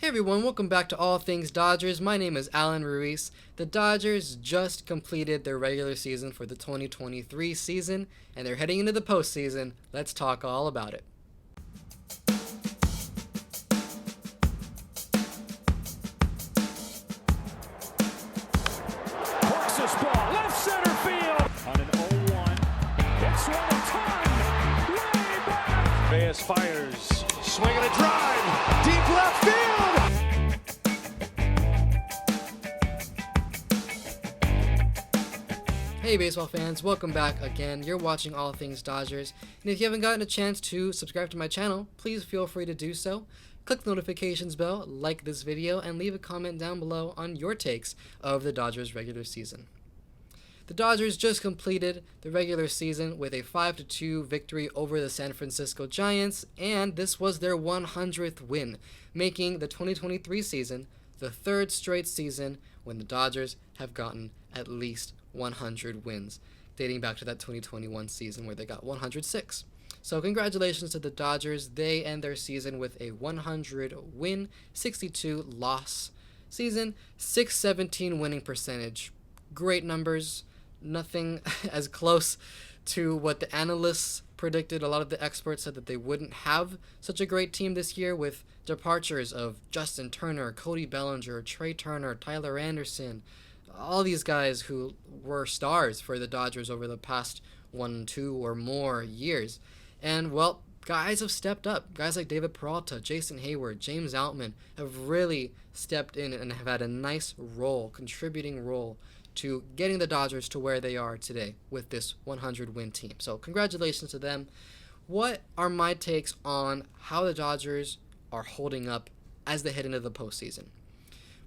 Hey everyone, welcome back to All Things Dodgers. My name is Alan Ruiz. The Dodgers just completed their regular season for the 2023 season, and they're heading into the postseason. Let's talk all about it. Parks this ball, left center field. On an 0-1, hits one a ton, way back. Reyes fires, swinging a drive, deep left field. Hey baseball fans, welcome back again. You're watching All Things Dodgers, and if you haven't gotten a chance to subscribe to my channel, please feel free to do so. Click the notifications bell, like this video, and leave a comment down below on your takes of the Dodgers regular season. The Dodgers just completed the regular season with a 5-2 victory over the San Francisco Giants, and this was their 100th win, making the 2023 season the third straight season when the Dodgers have gotten at least 100 wins, dating back to that 2021 season where they got 106. So congratulations to the Dodgers. They end their season with a 100 win, 62 loss season, .617 winning percentage. Great numbers. Nothing as close to what the analysts predicted. A lot of the experts said that they wouldn't have such a great team this year, with departures of Justin Turner, Cody Bellinger, Trey Turner, Tyler Anderson, all these guys who were stars for the Dodgers over the past 1, 2, or more years. And, well, guys have stepped up. Guys like David Peralta, Jason Hayward, James Outman have really stepped in and have had a nice role, contributing role to getting the Dodgers to where they are today with this 100-win team. So congratulations to them. What are my takes on how the Dodgers are holding up as they head into the postseason?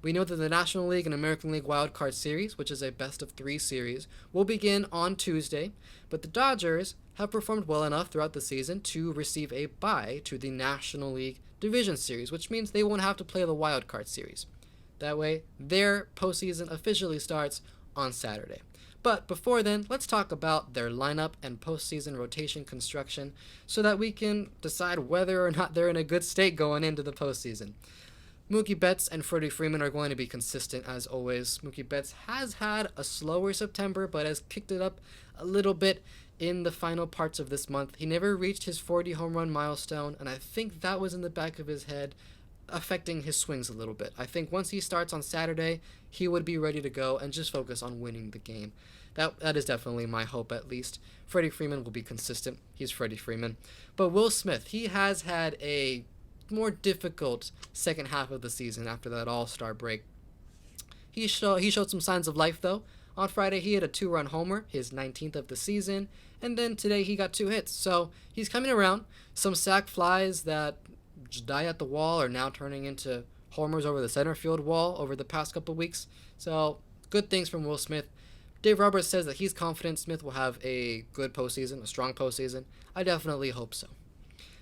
We know that the National League and American League Wild Card Series, which is a best-of-3 series, will begin on Tuesday, but the Dodgers have performed well enough throughout the season to receive a bye to the National League Division Series, which means they won't have to play the Wild Card Series. That way, their postseason officially starts on Saturday. But before then, let's talk about their lineup and postseason rotation construction so that we can decide whether or not they're in a good state going into the postseason. Mookie Betts and Freddie Freeman are going to be consistent as always. Mookie Betts has had a slower September, but has picked it up a little bit in the final parts of this month. He never reached his 40 home run milestone, and I think that was in the back of his head, affecting his swings a little bit. I think once he starts on Saturday, he would be ready to go and just focus on winning the game. That is definitely my hope, at least. Freddie Freeman will be consistent. He's Freddie Freeman. But Will Smith, he has had a more difficult second half of the season after that All-Star break. He showed some signs of life, though. On Friday, he hit a 2-run homer, his 19th of the season, and then today he got 2 hits. So he's coming around. Some sac flies that just die at the wall are now turning into homers over the center field wall over the past couple of weeks. So good things from Will Smith. Dave Roberts says that he's confident Smith will have a good postseason, a strong postseason. I definitely hope so.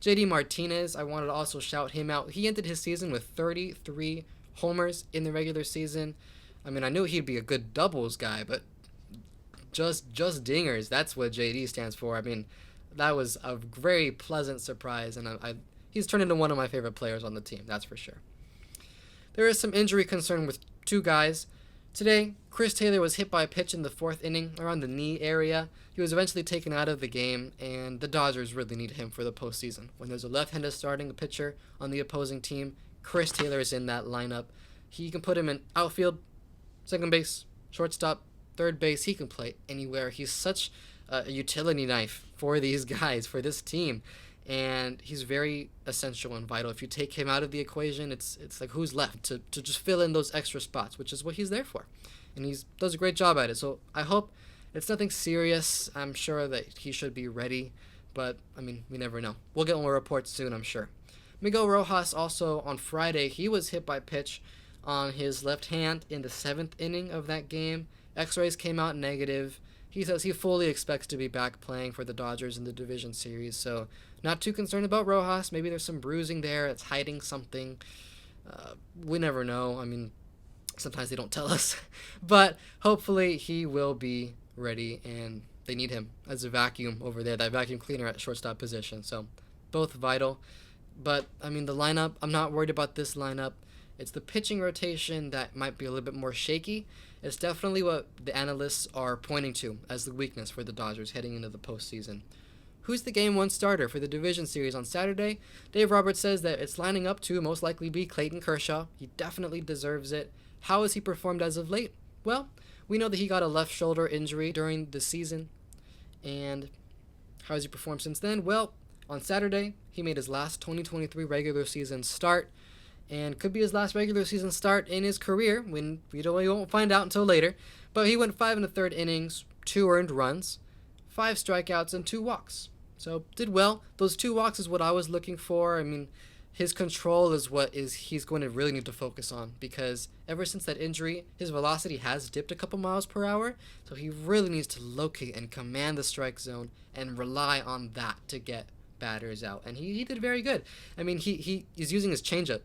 JD Martinez, I wanted to also shout him out. He ended his season with 33 homers in the regular season. I mean, I knew he'd be a good doubles guy, but just dingers, that's what JD stands for. I mean, that was a very pleasant surprise, and he's turned into one of my favorite players on the team, that's for sure. There is some injury concern with 2 guys. Today, Chris Taylor was hit by a pitch in the 4th inning around the knee area. He was eventually taken out of the game, and the Dodgers really need him for the postseason. When there's a left-handed starting pitcher on the opposing team, Chris Taylor is in that lineup. He can put him in outfield, second base, shortstop, third base. He can play anywhere. He's such a utility knife for these guys, for this team, and he's very essential and vital. If you take him out of the equation, it's like who's left to just fill in those extra spots, which is what he's there for, and he does a great job at it. So I hope it's nothing serious. I'm sure that he should be ready, but I mean, we never know. We'll get more reports soon, I'm sure. Miguel Rojas also on Friday, he was hit by a pitch on his left hand in the 7th inning of that game. X-rays came out negative. He says he fully expects to be back playing for the Dodgers in the division series, so not too concerned about Rojas. Maybe there's some bruising there. It's hiding something. We never know. I mean, sometimes they don't tell us. But hopefully he will be ready, and they need him as a vacuum over there, that vacuum cleaner at shortstop position. So both vital. But, I mean, the lineup, I'm not worried about this lineup. It's the pitching rotation that might be a little bit more shaky. It's definitely what the analysts are pointing to as the weakness for the Dodgers heading into the postseason. Who's the Game 1 starter for the division series on Saturday? Dave Roberts says that it's lining up to most likely be Clayton Kershaw. He definitely deserves it. How has he performed as of late? Well, we know that he got a left shoulder injury during the season. And how has he performed since then? Well, on Saturday, he made his last 2023 regular season start, and could be his last regular season start in his career. We won't find out until later. But he went 5 1/3 innings, 2 earned runs, 5 strikeouts, and 2 walks. So did well. Those 2 walks is what I was looking for. I mean, his control is what he's going to really need to focus on, because ever since that injury, his velocity has dipped a couple miles per hour. So he really needs to locate and command the strike zone and rely on that to get batters out. And he did very good. I mean, he is using his changeup.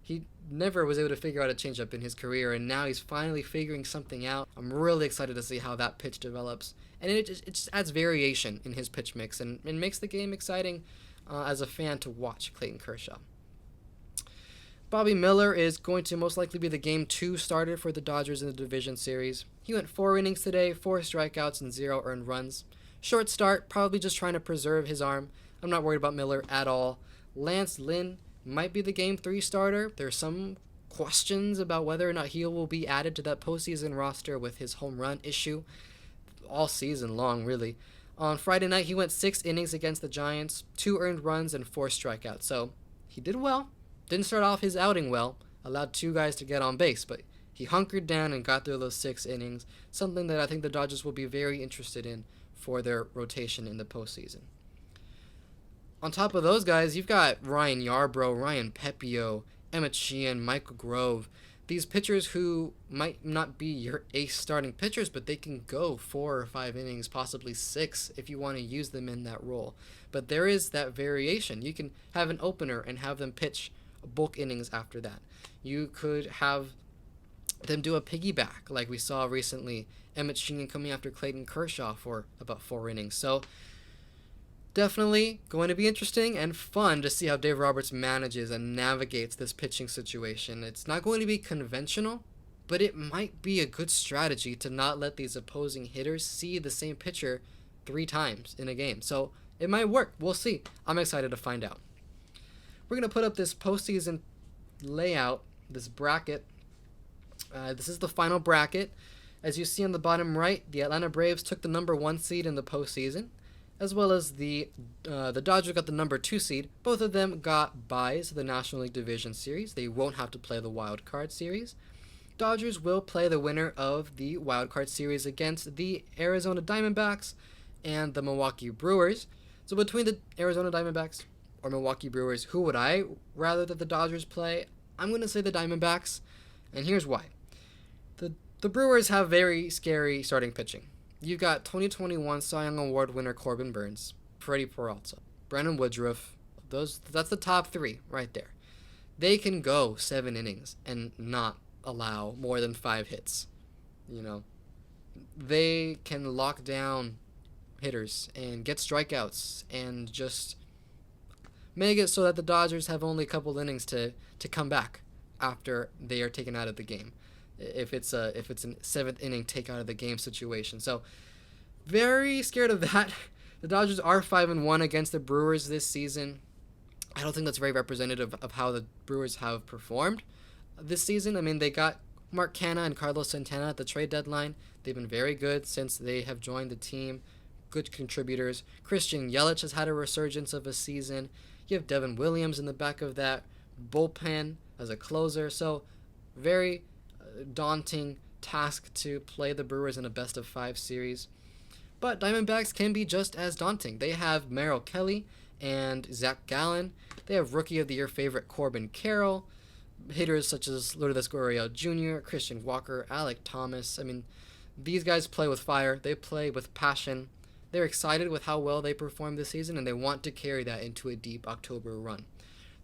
He never was able to figure out a changeup in his career, and now he's finally figuring something out. I'm really excited to see how that pitch develops. And it just adds variation in his pitch mix and makes the game exciting as a fan to watch Clayton Kershaw. Bobby Miller is going to most likely be the Game 2 starter for the Dodgers in the division series. He went 4 innings today, 4 strikeouts, and 0 earned runs. Short start, probably just trying to preserve his arm. I'm not worried about Miller at all. Lance Lynn might be the Game 3 starter. There's some questions about whether or not he will be added to that postseason roster with his home run issue all season long, really. On Friday night, he went 6 innings against the Giants, 2 earned runs, and 4 strikeouts. So he did well. Didn't start off his outing well. Allowed 2 guys to get on base, but he hunkered down and got through those 6 innings, something that I think the Dodgers will be very interested in for their rotation in the postseason. On top of those guys, you've got Ryan Yarbrough, Ryan Pepio, Emmett Sheehan, Michael Grove. These pitchers who might not be your ace starting pitchers, but they can go 4 or 5 innings, possibly 6, if you want to use them in that role. But there is that variation. You can have an opener and have them pitch bulk innings after that. You could have them do a piggyback, like we saw recently, Emmett Sheehan coming after Clayton Kershaw for about 4 innings. So definitely going to be interesting and fun to see how Dave Roberts manages and navigates this pitching situation. It's not going to be conventional, but it might be a good strategy to not let these opposing hitters see the same pitcher 3 times in a game. So it might work. We'll see. I'm excited to find out. We're going to put up this postseason layout, this bracket. This is the final bracket. As you see on the bottom right, the Atlanta Braves took the number 1 seed in the postseason, as well as the Dodgers got the number 2 seed. Both of them got byes to the National League Division Series. They won't have to play the Wild Card Series. Dodgers will play the winner of the Wild Card Series against the Arizona Diamondbacks and the Milwaukee Brewers. So between the Arizona Diamondbacks or Milwaukee Brewers, who would I rather that the Dodgers play? I'm going to say the Diamondbacks, and here's why. The Brewers have very scary starting pitching. You've got 2021 Cy Young Award winner Corbin Burns, Freddie Peralta, Brandon Woodruff. That's the top 3 right there. They can go 7 innings and not allow more than 5 hits. You know, they can lock down hitters and get strikeouts and just make it so that the Dodgers have only a couple innings to come back after they are taken out of the game, if it's a 7th inning take out of the game situation. So very scared of that. The Dodgers are 5-1 against the Brewers this season. I don't think that's very representative of how the Brewers have performed this season. I mean, they got Mark Canha and Carlos Santana at the trade deadline. They've been very good since they have joined the team. Good contributors. Christian Yelich has had a resurgence of a season. You have Devin Williams in the back of that bullpen as a closer. So very daunting task to play the Brewers in a best-of-5 series. But Diamondbacks can be just as daunting. They have Merrill Kelly and Zach Gallen. They have Rookie of the Year favorite Corbin Carroll. Hitters such as Lourdes Gurriel Jr., Christian Walker, Alec Thomas. I mean, these guys play with fire. They play with passion. They're excited with how well they performed this season, and they want to carry that into a deep October run.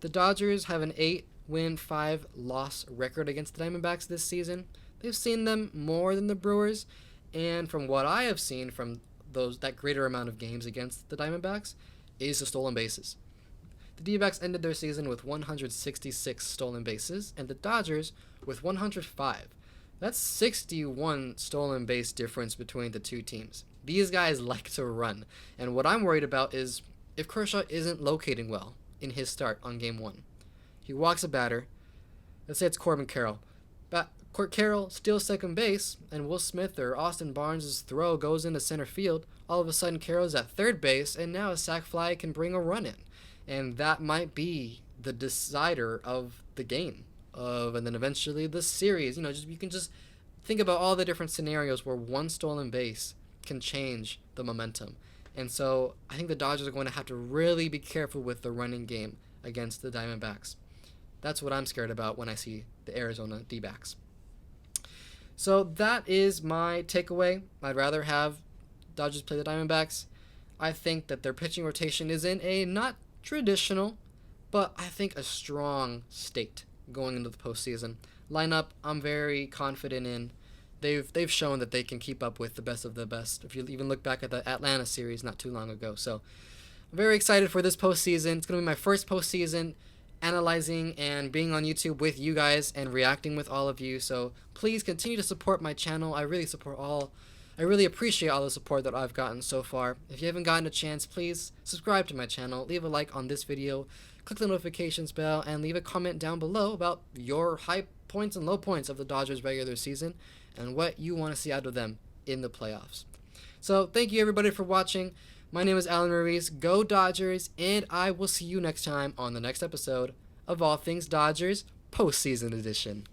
The Dodgers have an 8-win, 5-loss record against the Diamondbacks this season. They've seen them more than the Brewers, and from what I have seen from that greater amount of games against the Diamondbacks is the stolen bases. The D-backs ended their season with 166 stolen bases, and the Dodgers with 105. That's 61 stolen base difference between the two teams. These guys like to run, and what I'm worried about is if Kershaw isn't locating well in his start on Game 1. He walks a batter. Let's say it's Corbin Carroll. Carroll steals second base, and Will Smith or Austin Barnes' throw goes into center field. All of a sudden, Carroll's at third base, and now a sac fly can bring a run in. And that might be the decider of the game, and then eventually the series. You can just think about all the different scenarios where one stolen base can change the momentum. And so I think the Dodgers are going to have to really be careful with the running game against the Diamondbacks. That's what I'm scared about when I see the Arizona D-backs. So that is my takeaway. I'd rather have Dodgers play the Diamondbacks. I think that their pitching rotation is in a not traditional, but I think a strong state going into the postseason. Lineup, I'm very confident in. They've shown that they can keep up with the best of the best. If you even look back at the Atlanta series not too long ago. So I'm very excited for this postseason. It's going to be my first postseason analyzing and being on YouTube with you guys and reacting with all of you. So please continue to support my channel. I really appreciate all the support that I've gotten so far. If you haven't gotten a chance, please subscribe to my channel, leave a like on this video, click the notifications bell, and leave a comment down below about your high points and low points of the Dodgers regular season and what you want to see out of them in the playoffs. So thank you everybody for watching. My name is Alan Ruiz. Go Dodgers, and I will see you next time on the next episode of All Things Dodgers Postseason Edition.